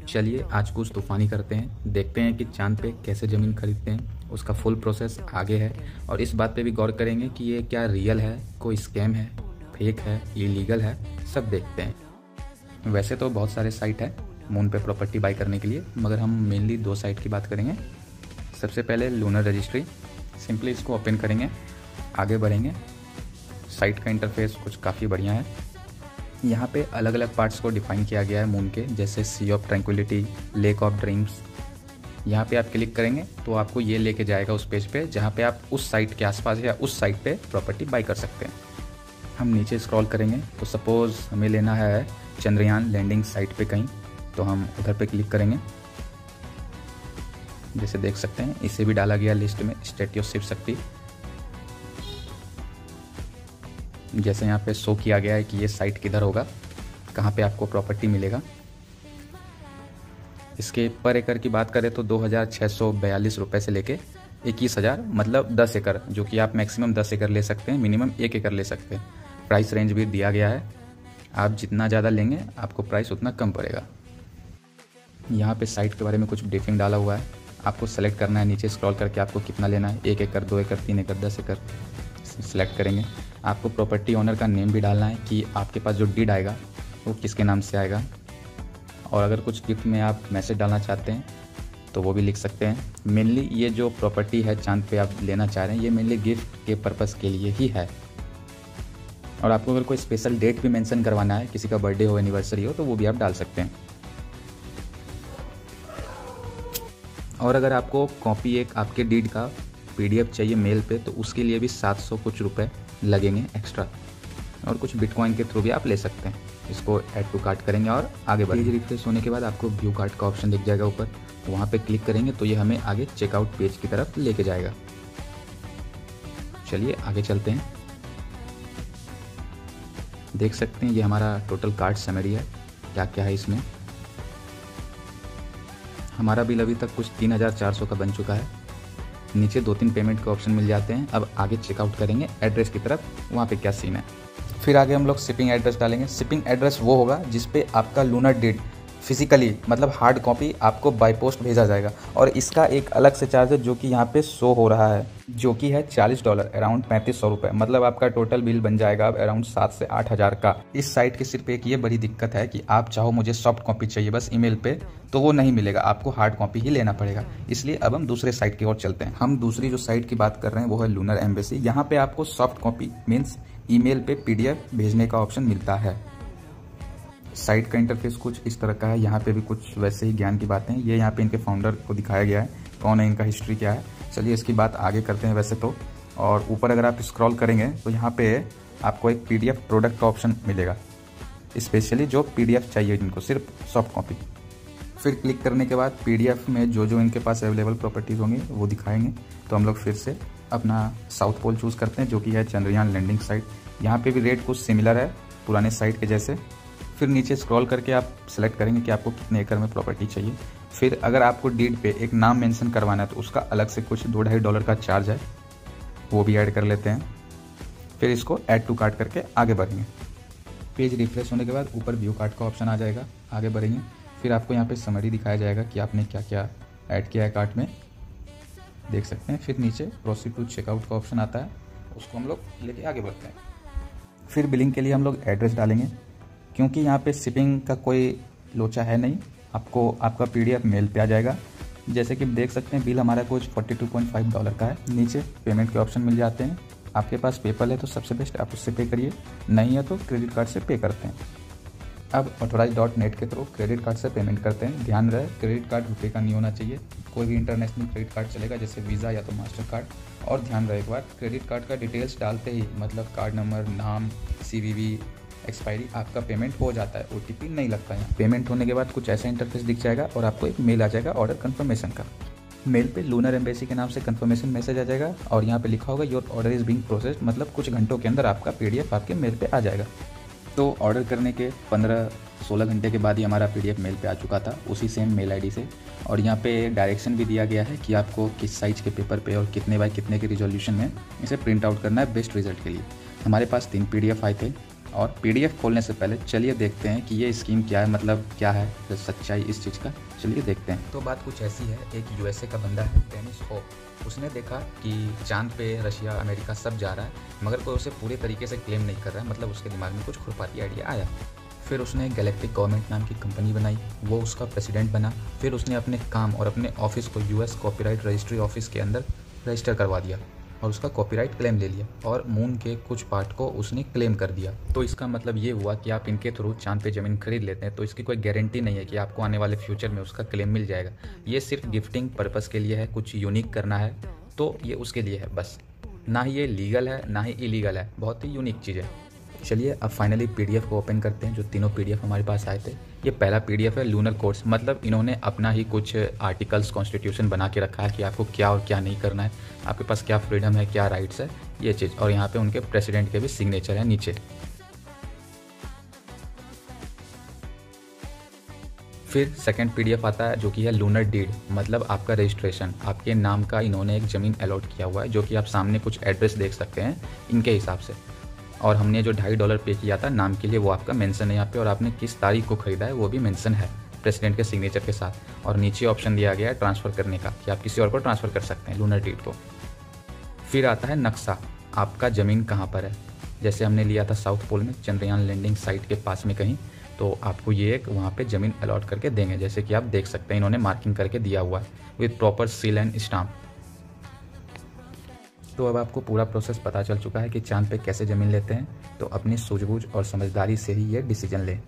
चलिए आज कुछ तूफ़ानी करते हैं, देखते हैं कि चांद पे कैसे ज़मीन खरीदते हैं। उसका फुल प्रोसेस आगे है और इस बात पे भी गौर करेंगे कि ये क्या रियल है, कोई स्कैम है, फेक है, इलीगल है, सब देखते हैं। वैसे तो बहुत सारे साइट हैं मून पे प्रॉपर्टी बाई करने के लिए, मगर हम मेनली 2 साइट की बात करेंगे। सबसे पहले लूनर रजिस्ट्री। सिंपली इसको ओपन करेंगे, आगे बढ़ेंगे। साइट का इंटरफेस कुछ काफ़ी बढ़िया है। यहाँ पे अलग अलग पार्ट्स को डिफाइन किया गया है मून के, जैसे sea of tranquillity, lake of dreams. यहाँ पे आप क्लिक करेंगे तो आपको ये लेके जाएगा उस पेज पे जहाँ पे आप उस साइट के आसपास या उस साइट पे प्रॉपर्टी बाई कर सकते हैं। हम नीचे स्क्रॉल करेंगे तो सपोज़ हमें लेना है चंद्रयान लैंडिंग साइट पे कहीं, तो हम उधर पे क्लिक करेंगे। जैसे देख सकते हैं इसे भी डाला गया लिस्ट में, स्टैट्यू ऑफ शिव शक्ति। जैसे यहाँ पे शो किया गया है कि ये साइट किधर होगा, कहाँ पे आपको प्रॉपर्टी मिलेगा। इसके पर एकड़ की बात करें तो 2642 रुपये से लेके 21,000, मतलब 10 एकड़, जो कि आप मैक्सिमम 10 एकड़ ले सकते हैं, मिनिमम 1 एकड़ ले सकते हैं। प्राइस रेंज भी दिया गया है, आप जितना ज़्यादा लेंगे आपको प्राइस उतना कम पड़ेगा। यहाँ पे साइट के बारे में कुछ ब्रीफिंग डाला हुआ है, आपको सेलेक्ट करना है नीचे स्क्रॉल करके आपको कितना लेना है, 1 एकड़, 2 एकड़, 3 एकड़, 10 एकड़ सेलेक्ट करेंगे। आपको प्रॉपर्टी ओनर का नेम भी डालना है कि आपके पास जो डीड आएगा वो किसके नाम से आएगा, और अगर कुछ गिफ्ट में आप मैसेज डालना चाहते हैं तो वो भी लिख सकते हैं। मेनली ये जो प्रॉपर्टी है चांद पे आप लेना चाह रहे हैं, ये मेनली गिफ्ट के पर्पज़ के लिए ही है। और आपको अगर कोई स्पेशल डेट भी मेंशन करवाना है, किसी का बर्थडे हो, एनिवर्सरी हो, तो वो भी आप डाल सकते हैं। और अगर आपको कॉपी एक आपके डीड का PDF चाहिए मेल पे, तो उसके लिए भी 700 कुछ रुपए लगेंगे एक्स्ट्रा, और कुछ बिटकॉइन के थ्रू भी आप ले सकते हैं। इसको ऐड टू कार्ट करेंगे और आगे बढ़ेंगे। रिफ्रेश होने के बाद आपको व्यू कार्ट का ऑप्शन दिख जाएगा ऊपर, वहाँ पे क्लिक करेंगे तो ये हमें आगे चेकआउट पेज की तरफ लेके जाएगा। चलिए आगे चलते हैं। देख सकते हैं ये हमारा टोटल कार्ट समरी है, क्या क्या है इसमें। हमारा बिल अभी तक कुछ 3400 का बन चुका है। नीचे 2-3 पेमेंट के ऑप्शन मिल जाते हैं। अब आगे चेकआउट करेंगे एड्रेस की तरफ, वहाँ पे क्या सीन है। फिर आगे हम लोग शिपिंग एड्रेस डालेंगे। शिपिंग एड्रेस वो होगा जिस पे आपका लूनर डीड फिजिकली, मतलब हार्ड कॉपी, आपको बाय पोस्ट भेजा जाएगा, और इसका एक अलग से चार्ज है जो कि यहाँ पे शो हो रहा है, जो कि है $40, अराउंड 3500 रुपये। मतलब आपका टोटल बिल बन जाएगा अब अराउंड 7 से 8 हज़ार का। इस साइट की सिर्फ एक ये बड़ी दिक्कत है कि आप चाहो मुझे सॉफ्ट कॉपी चाहिए बस ईमेल पे, तो वो नहीं मिलेगा, आपको हार्ड कॉपी ही लेना पड़ेगा। इसलिए अब हम दूसरे साइट की ओर चलते हैं। हम दूसरी जो साइट की बात कर रहे हैं वो है लूनर एम्बेसी। यहाँ पे आपको सॉफ्ट कॉपी मीन्स ईमेल पे PDF भेजने का ऑप्शन मिलता है। साइट का इंटरफेस कुछ इस तरह का है। यहाँ पे भी कुछ वैसे ही ज्ञान की बातें हैं। ये यहाँ पे इनके फाउंडर को दिखाया गया है, कौन है, इनका हिस्ट्री क्या है। चलिए इसकी बात आगे करते हैं वैसे तो। और ऊपर अगर आप स्क्रॉल करेंगे तो यहाँ पे आपको एक PDF प्रोडक्ट का ऑप्शन मिलेगा, स्पेशली जो PDF चाहिए जिनको, सिर्फ सॉफ्ट कॉपी। फिर क्लिक करने के बाद PDF में जो जो इनके पास अवेलेबल प्रॉपर्टीज़ होंगी वो दिखाएंगे। तो हम लोग फिर से अपना साउथ पोल चूज़ करते हैं, जो कि है चंद्रयान लैंडिंग साइट। यहाँ पे भी रेट कुछ सिमिलर है पुराने साइट के जैसे। फिर नीचे स्क्रॉल करके आप सेलेक्ट करेंगे कि आपको कितने एकड़ में प्रॉपर्टी चाहिए। फिर अगर आपको डीड पे एक नाम मेंशन करवाना है तो उसका अलग से कुछ $2-2.5 का चार्ज है, वो भी ऐड कर लेते हैं। फिर इसको ऐड टू कार्ट करके आगे बढ़ेंगे। पेज रिफ्रेश होने के बाद ऊपर व्यू कार्ट का ऑप्शन आ जाएगा, आगे बढ़ेंगे। फिर आपको यहाँ पे समरी दिखाया जाएगा कि आपने क्या क्या ऐड किया है कार्ट में, देख सकते हैं। फिर नीचे प्रोसीड टू चेकआउट का ऑप्शन आता है, उसको हम लोग लेके आगे बढ़ते हैं। फिर बिलिंग के लिए हम लोग एड्रेस डालेंगे, क्योंकि यहाँ पे शिपिंग का कोई लोचा है नहीं, आपको आपका PDF मेल पे आ जाएगा। जैसे कि देख सकते हैं बिल हमारा कुछ $42.5 का है। नीचे पेमेंट के ऑप्शन मिल जाते हैं। आपके पास पेपल है तो सबसे बेस्ट आप उससे पे करिए, नहीं है तो क्रेडिट कार्ड से पे करते हैं। अब ऑथोराइज.net के थ्रू क्रेडिट कार्ड से पेमेंट करते हैं। ध्यान रहे क्रेडिट कार्ड रुपये का नहीं होना चाहिए, कोई भी इंटरनेशनल क्रेडिट कार्ड चलेगा, जैसे वीज़ा या तो मास्टर कार्ड। और ध्यान रहे एक बार, क्रेडिट कार्ड का डिटेल्स डालते ही, मतलब कार्ड नंबर, नाम, CVV, एक्सपायरी, आपका पेमेंट हो जाता है, OTP नहीं लगता है। पेमेंट होने के बाद कुछ ऐसा इंटरफेस दिख जाएगा और आपको एक मेल आ जाएगा ऑर्डर कंफर्मेशन का। मेल पे लूनर एम्बेसी के नाम से कंफर्मेशन मैसेज आ जाएगा और यहाँ पे लिखा होगा your order is being processed, मतलब कुछ घंटों के अंदर आपका PDF आपके मेल पे आ जाएगा। तो ऑर्डर करने के 15-16 घंटे के बाद ही हमारा PDF मेल पे आ चुका था, उसी सेम मेल ID से। और यहाँ पे डायरेक्शन भी दिया गया है कि आपको किस साइज़ के पेपर पे और कितने बाय कितने के रिजोल्यूशन में इसे प्रिंट आउट करना है बेस्ट रिजल्ट के लिए। हमारे पास 3 PDF आए थे और पीडीएफ खोलने से पहले चलिए देखते हैं कि ये स्कीम क्या है, मतलब क्या है सच्चाई इस चीज़ का। चलिए देखते हैं। तो बात कुछ ऐसी है, एक यूएसए का बंदा है डेनिस होप, उसने देखा कि चांद पे रशिया अमेरिका सब जा रहा है, मगर कोई उसे पूरे तरीके से क्लेम नहीं कर रहा है, मतलब उसके दिमाग में कुछ खुरपाती आइडिया आया। फिर उसने गैलेक्टिक गवर्नमेंट नाम की कंपनी बनाई, वो उसका प्रेसिडेंट बना। फिर उसने अपने काम और अपने ऑफिस को यूएस कॉपीराइट रजिस्ट्री ऑफिस के अंदर रजिस्टर करवा दिया और उसका कॉपीराइट क्लेम ले लिया और मून के कुछ पार्ट को उसने क्लेम कर दिया। तो इसका मतलब ये हुआ कि आप इनके थ्रू चांद पे ज़मीन खरीद लेते हैं तो इसकी कोई गारंटी नहीं है कि आपको आने वाले फ्यूचर में उसका क्लेम मिल जाएगा। ये सिर्फ गिफ्टिंग पर्पज़ के लिए है, कुछ यूनिक करना है तो ये उसके लिए है बस। ना ही ये लीगल है ना ही इलीगल है, बहुत ही यूनिक चीज़ है। चलिए अब फाइनली पीडीएफ को ओपन करते हैं। जो तीनों पीडीएफ हमारे पास आए थे, ये पहला पीडीएफ है लूनर कोड्स, मतलब इन्होंने अपना ही कुछ आर्टिकल्स कॉन्स्टिट्यूशन बना के रखा है कि आपको क्या और क्या नहीं करना है, आपके पास क्या फ्रीडम है, क्या राइट्स है, ये चीज़। और यहाँ पे उनके प्रेसिडेंट के भी सिग्नेचर है नीचे। फिर सेकंड पीडीएफ आता है जो कि है लूनर डीड, मतलब आपका रजिस्ट्रेशन, आपके नाम का इन्होंने एक ज़मीन अलॉट किया हुआ है, जो कि आप सामने कुछ एड्रेस देख सकते हैं इनके हिसाब से। और हमने जो $2.5 पे किया था नाम के लिए वो आपका मेंशन है यहाँ पे, और आपने किस तारीख को ख़रीदा है वो भी मेंशन है प्रेसिडेंट के सिग्नेचर के साथ। और नीचे ऑप्शन दिया गया है ट्रांसफ़र करने का कि आप किसी और को ट्रांसफ़र कर सकते हैं लूनर डीड को। फिर आता है नक्शा, आपका ज़मीन कहाँ पर है। जैसे हमने लिया था साउथ पोल में चंद्रयान लैंडिंग साइट के पास में कहीं, तो आपको ये एक वहाँ पे ज़मीन अलॉट करके देंगे, जैसे कि आप देख सकते हैं इन्होंने मार्किंग करके दिया हुआ है with proper seal and stamp. तो अब आपको पूरा प्रोसेस पता चल चुका है कि चांद पे कैसे ज़मीन लेते हैं, तो अपनी सूझबूझ और समझदारी से ही ये डिसीजन लें।